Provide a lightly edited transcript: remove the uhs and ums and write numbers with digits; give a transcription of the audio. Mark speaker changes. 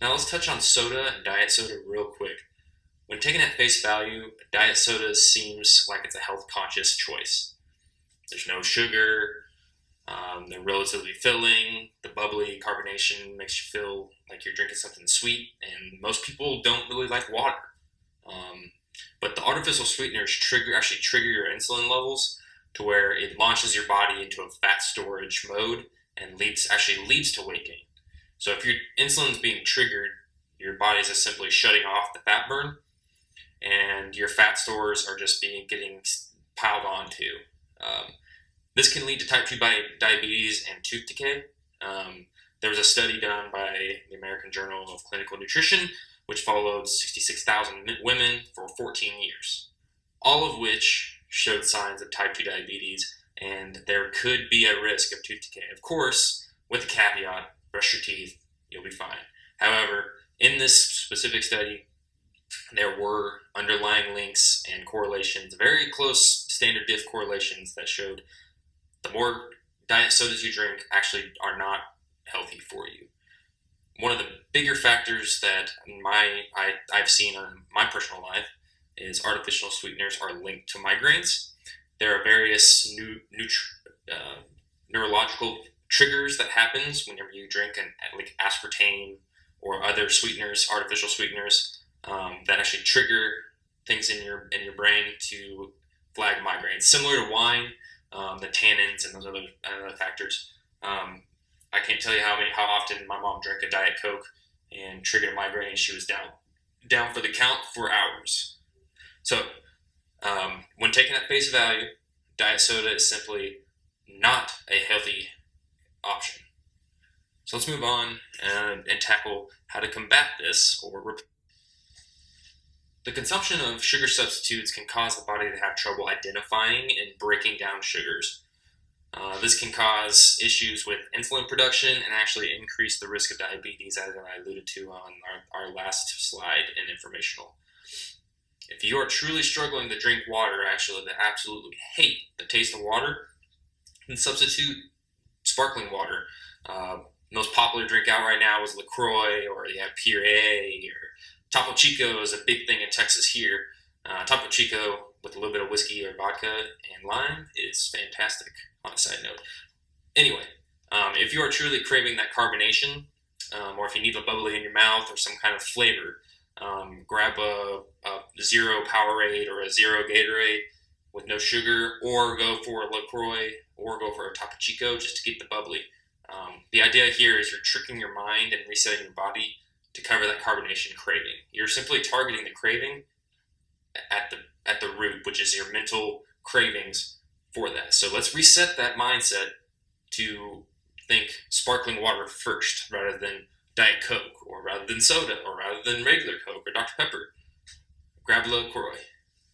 Speaker 1: Now let's touch on soda and diet soda real quick. When taken at face value, diet soda seems like it's a health conscious choice. There's no sugar, they're relatively filling, the bubbly carbonation makes you feel like you're drinking something sweet, and most people don't really like water. Um, but the artificial sweeteners actually trigger your insulin levels to where it launches your body into a fat storage mode and leads to weight gain. So if your insulin's being triggered, your body is just simply shutting off the fat burn, and your fat stores are just getting piled onto. Um, this can lead to type 2 diabetes and tooth decay. There was a study done by the American Journal of Clinical Nutrition, which followed 66,000 women for 14 years, all of which showed signs of type 2 diabetes, and there could be a risk of tooth decay. Of course, with the caveat, brush your teeth, you'll be fine. However, in this specific study, there were underlying links and correlations, very close standard diff correlations that showed the more diet sodas you drink actually are not healthy for you. One of the bigger factors that I've seen in my personal life is artificial sweeteners are linked to migraines. There are various neurological triggers that happens whenever you drink like aspartame or other sweeteners, artificial sweeteners, that actually trigger things in your brain to flag migraines. Similar to wine, the tannins and those other factors. I can't tell you how often my mom drank a Diet Coke and triggered a migraine, and she was down for the count for hours. So, when taken at face value, diet soda is simply not a healthy option. So let's move on and tackle how to combat this the consumption of sugar substitutes can cause the body to have trouble identifying and breaking down sugars. This can cause issues with insulin production and actually increase the risk of diabetes, as I alluded to on our last slide in informational. If you are truly struggling to drink water, actually, that absolutely hate the taste of water, then substitute sparkling water. Most popular drink out right now is LaCroix, or you have Puree, or Topo Chico is a big thing in Texas here. Topo Chico with a little bit of whiskey or vodka and lime is fantastic, on a side note. Anyway, if you are truly craving that carbonation, or if you need a bubbly in your mouth or some kind of flavor, grab a zero Powerade or a zero Gatorade with no sugar, or go for a LaCroix, or go for a Topo Chico just to get the bubbly. The idea here is you're tricking your mind and resetting your body to cover that carbonation craving. You're simply targeting the craving at the root, which is your mental cravings for that. So let's reset that mindset to think sparkling water first, rather than Diet Coke, or rather than soda, or rather than regular Coke or Dr. Pepper. Grab a LaCroix.